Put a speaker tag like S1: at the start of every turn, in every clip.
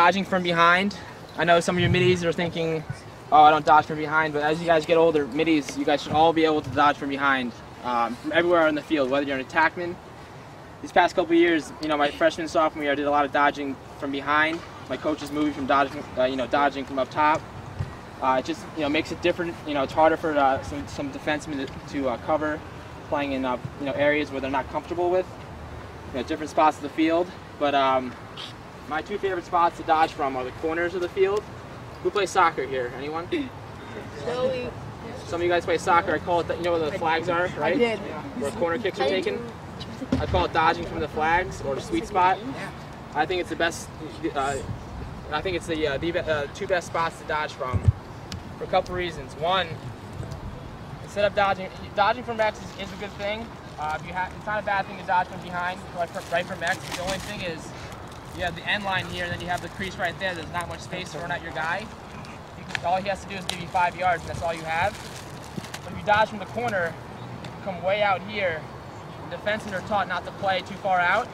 S1: dodging from behind. I know some of your middies are thinking, oh, I don't dodge from behind, but as you guys get older, middies, you guys should all be able to dodge from behind, from everywhere in the field, whether you're an attackman. These past couple of years, you know, my freshman, sophomore year, I did a lot of dodging from behind. My coaches moved me from dodging, dodging from up top. It just, makes it different. It's harder for some defensemen to cover, playing in, areas where they're not comfortable with, different spots of the field. But my two favorite spots to dodge from are the corners of the field. Who plays soccer here? Anyone?
S2: Joey.
S1: Some of you guys play soccer. I call it, where the flags are, right?
S2: I did.
S1: Where corner kicks are taken. I call it dodging from the flags, or the sweet spot. I think it's the best. I think it's the two best spots to dodge from, for a couple reasons. One, instead of dodging from X is a good thing. It's not a bad thing to dodge from behind, right from X. The only thing is, you have the end line here, and then you have the crease right there. There's not much space to run at your guy. All he has to do is give you 5 yards, and that's all you have. But if you dodge from the corner, you can come way out here. The defensemen are taught not to play too far out,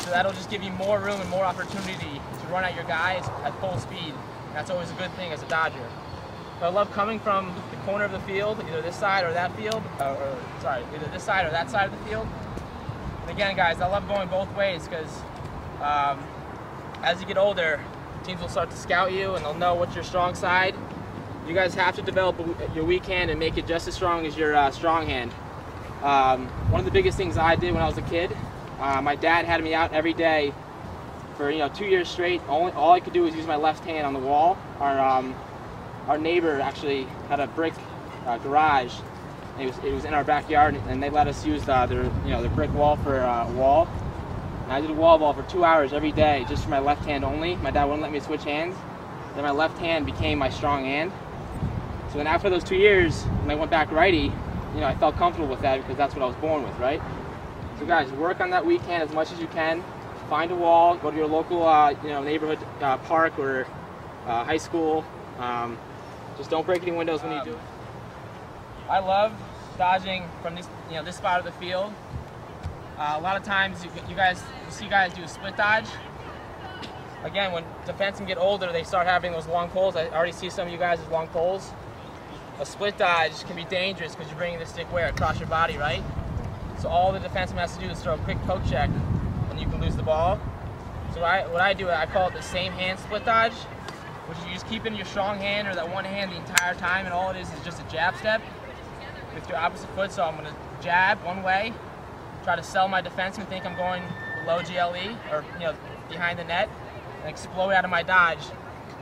S1: so that'll just give you more room and more opportunity to run at your guys at full speed. And that's always a good thing as a dodger. But I love coming from the corner of the field, either this side or that field, either this side or that side of the field. And again, guys, I love going both ways because as you get older, teams will start to scout you and they'll know what's your strong side. You guys have to develop your weak hand and make it just as strong as your strong hand. One of the biggest things I did when I was a kid, my dad had me out every day for 2 years straight. All I could do was use my left hand on the wall. Our neighbor actually had a brick garage. It was in our backyard, and they let us use their brick wall for a wall. And I did a wall ball for 2 hours every day, just for my left hand only. My dad wouldn't let me switch hands. Then my left hand became my strong hand. So then after those 2 years, when I went back righty, I felt comfortable with that because that's what I was born with, right? So guys, work on that weak hand as much as you can. Find a wall, go to your local neighborhood park or high school. Just don't break any windows when you do it. I love dodging from this spot of the field. A lot of times you see guys do a split dodge. Again, when defensemen get older, they start having those long poles. I already see some of you guys with long poles. A split dodge can be dangerous because you're bringing the stick where? Across your body, right? So all the defenseman has to do is throw a quick poke check and you can lose the ball. So what I do, I call it the same hand split dodge, which is you just keep in your strong hand or that one hand the entire time, and all it is just a jab step with your opposite foot. So I'm going to jab one way, try to sell my defenseman, think I'm going below GLE or behind the net, and explode out of my dodge,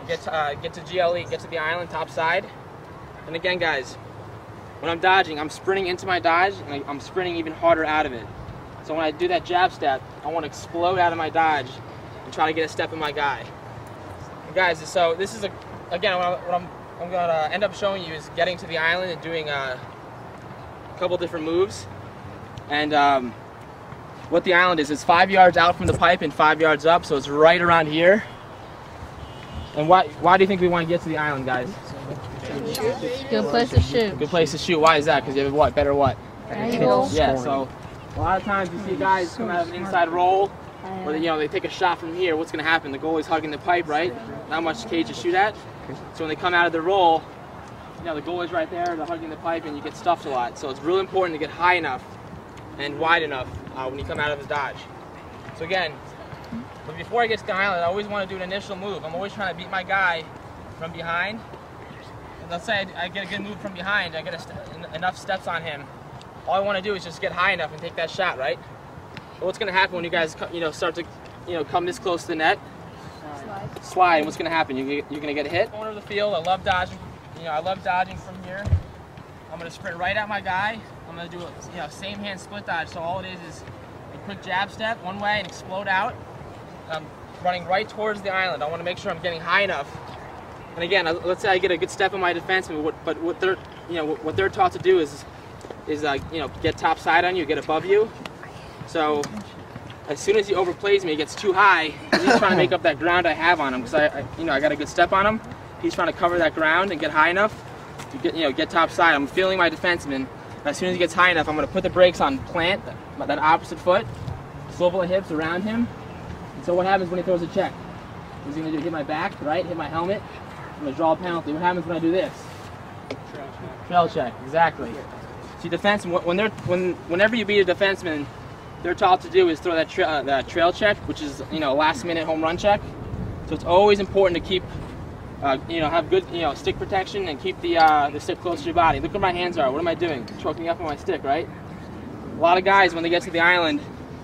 S1: get to GLE, get to the island, top side. And again, guys, when I'm dodging, I'm sprinting into my dodge, and I'm sprinting even harder out of it. So when I do that jab step, I want to explode out of my dodge and try to get a step in my guy. And guys, so this is again, what I'm going to end up showing you is getting to the island and doing a couple different moves. And what the island is, it's 5 yards out from the pipe and 5 yards up, so it's right around here. And why do you think we want to get to the island, guys?
S2: Good place to shoot.
S1: Good place to shoot. Why is that? Because you have what? Better what?
S2: Angles.
S1: Yeah, so a lot of times you see guys come out of an inside roll, or they take a shot from here. What's going to happen? The goalie's hugging the pipe, right? Not much cage to shoot at. So when they come out of the roll, the goalie's right there, they're hugging the pipe, and you get stuffed a lot. So it's really important to get high enough and wide enough when you come out of the dodge. So again, but before I get to the island, I always want to do an initial move. I'm always trying to beat my guy from behind. And let's say I get a good move from behind, I get enough steps on him. All I want to do is just get high enough and take that shot, right? But what's going to happen when you guys start to come this close to the net? Slide. What's going to happen? You're going to get hit. Corner of the field. I love dodging. I love dodging from here. I'm going to sprint right at my guy. I'm going to do a same hand split dodge. So all it is a quick jab step one way and explode out. I'm running right towards the island. I want to make sure I'm getting high enough. And again, let's say I get a good step on my defenseman, but what they're taught to do is get top side on you, get above you. So as soon as he overplays me, he gets too high. He's trying to make up that ground I have on him because I got a good step on him. He's trying to cover that ground and get high enough to get top side. I'm feeling my defenseman. As soon as he gets high enough, I'm going to put the brakes on, plant that opposite foot, swivel the hips around him. And so what happens when he throws a check? What's he gonna do? Hit my back, right? Hit my helmet. I'm gonna draw a penalty. What happens when I do this? Trail check. Exactly. See, defense. Whenever you beat a defenseman, they're taught to do is throw that trail check, which is last-minute home run check. So it's always important to keep, have good stick protection and keep the stick close to your body. Look where my hands are. What am I doing? Choking up on my stick, right? A lot of guys, when they get to the island,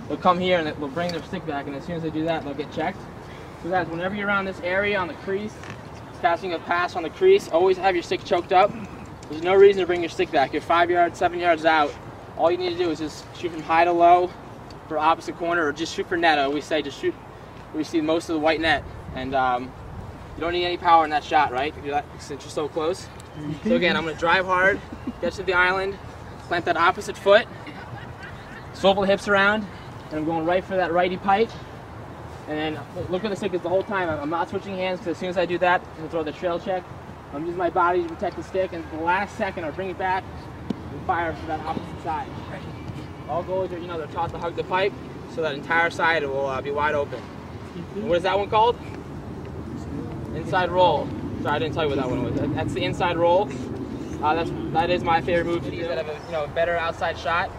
S1: they'll come here and they'll bring their stick back, and as soon as they do that, they'll get checked. So guys, whenever you're around this area on the crease, casting a pass on the crease, always have your stick choked up. There's no reason to bring your stick back. You're 5 yards, 7 yards out. All you need to do is just shoot from high to low for opposite corner, or just shoot for net. I always say just shoot where you see most of the white net, and you don't need any power in that shot, right? Since you're so close. So again, I'm going to drive hard, get to the island, plant that opposite foot, swivel the hips around, and I'm going right for that righty pipe. And then look where the stick is the whole time. I'm not switching hands, because as soon as I do that, I'm going to throw the trail check. I'm using my body to protect the stick, and at the last second, I'll bring it back and fire for that opposite side. All goalies are, they're taught to hug the pipe, so that entire side will be wide open. And what is that one called? Inside roll. Sorry, I didn't tell you what that one was. That's the inside roll. That is my favorite move to use that have a better outside shot.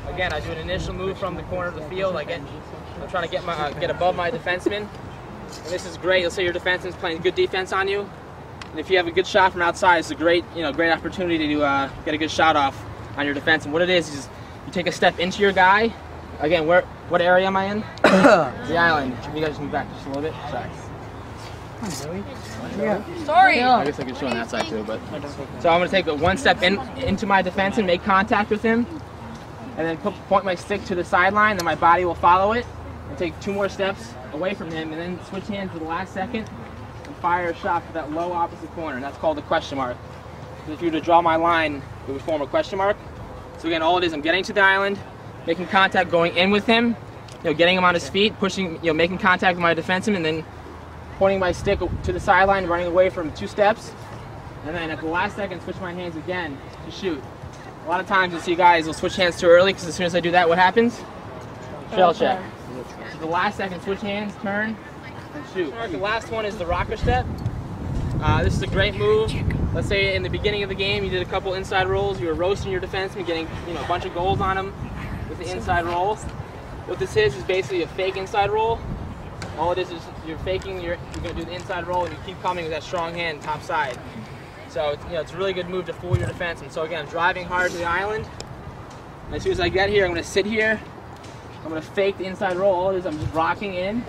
S1: Again, I do an initial move from the corner of the field. I'm trying to get above my defenseman. And this is great. Let's say your defenseman's playing good defense on you. And if you have a good shot from outside, it's a great opportunity to get a good shot off on your defense. And what it is you take a step into your guy. Again, what area am I in? The island. You guys move back just a little bit. Sorry.
S2: Sorry.
S1: I guess I could show on that side too, but so I'm going to take one step into my defense and make contact with him, and then point my stick to the sideline. Then my body will follow it, and take 2 more steps away from him, and then switch hands at the last second. Fire a shot for that low opposite corner, and that's called a question mark. So if you were to draw my line, it would form a question mark. So again, all it is, I'm getting to the island, making contact, going in with him, getting him on his feet, pushing, making contact with my defenseman, and then pointing my stick to the sideline, running away from 2 steps, and then at the last second, switch my hands again to shoot. A lot of times you'll see guys will switch hands too early, because as soon as I do that, what happens? Trail check. So the last second, switch hands, turn, and shoot. All right, the last one is the rocker step. This is a great move. Let's say in the beginning of the game you did a couple inside rolls, you were roasting your defenseman, getting a bunch of goals on him with the inside roll. What this is basically a fake inside roll. All it is you're faking, you're going to do the inside roll, and you keep coming with that strong hand top side. So it's a really good move to fool your defenseman. So again, I'm driving hard to the island, and as soon as I get here, I'm going to sit here. I'm going to fake the inside roll. All it is, I'm just rocking in.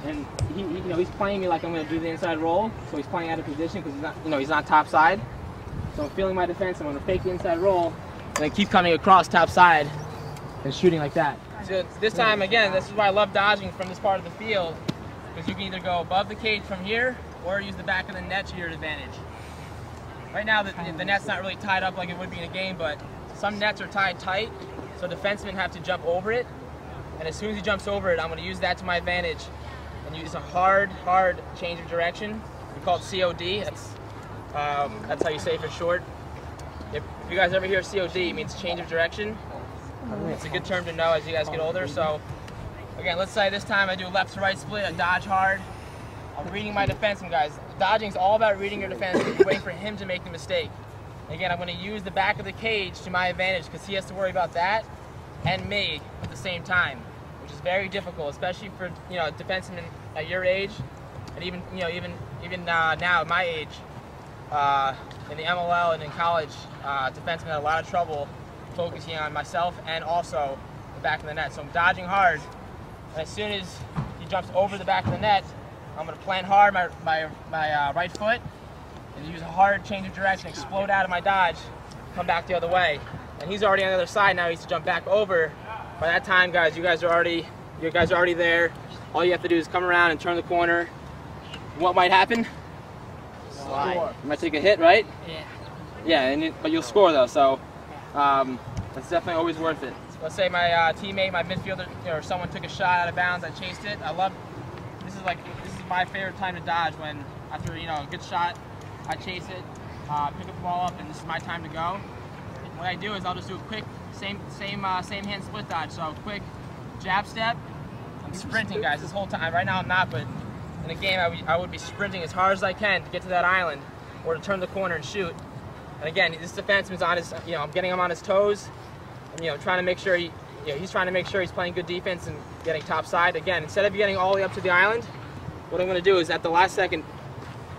S1: And he's playing me like I'm going to do the inside roll, so he's playing out of position because he's not top side. So I'm feeling my defense. I'm going to fake the inside roll, and then keep coming across top side and shooting like that. So this time, again, this is why I love dodging from this part of the field, because you can either go above the cage from here or use the back of the net to your advantage. Right now, the net's not really tied up like it would be in a game, but some nets are tied tight, so defensemen have to jump over it. And as soon as he jumps over it, I'm going to use that to my advantage and use a hard change of direction. We call it COD. That's how you say it for short. If you guys ever hear COD, it means change of direction. It's a good term to know as you guys get older. So again, let's say this time I do a left to right split, I dodge hard. I'm reading my defenseman, guys. Dodging is all about reading your defenseman. You're waiting for him to make the mistake. And again, I'm going to use the back of the cage to my advantage because he has to worry about that and me at the same time, which is very difficult, especially for defensemen at your age, and even now at my age, in the MLL and in college, defensemen had a lot of trouble focusing on myself and also the back of the net. So I'm dodging hard, and as soon as he jumps over the back of the net, I'm going to plant hard my right foot and use a hard change of direction, explode out of my dodge, come back the other way. And he's already on the other side now. He needs to jump back over. By that time, guys, you guys are already there. All you have to do is come around and turn the corner. What might happen? Slide. You might take a hit, right? Yeah. Yeah, but you'll score though. So that's definitely always worth it. Let's say my teammate, my midfielder, or someone took a shot out of bounds. I chased it. This is my favorite time to dodge, when after a good shot, I chase it, pick up the ball up, and this is my time to go. What I do is I'll just do a quick same hand split dodge. So quick jab step. I'm sprinting, guys, this whole time. Right now I'm not, but in a game, I would be sprinting as hard as I can to get to that island or to turn the corner and shoot. And again, this defenseman's on his, I'm getting him on his toes. And, trying to make sure he's trying to make sure he's playing good defense and getting top side. Again, instead of getting all the way up to the island, what I'm going to do is at the last second,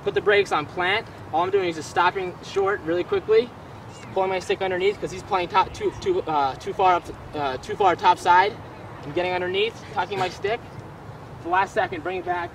S1: put the brakes on plant. All I'm doing is just stopping short really quickly, pulling my stick underneath because he's playing too far top side. I'm getting underneath, tucking my stick. The last second, bring it back.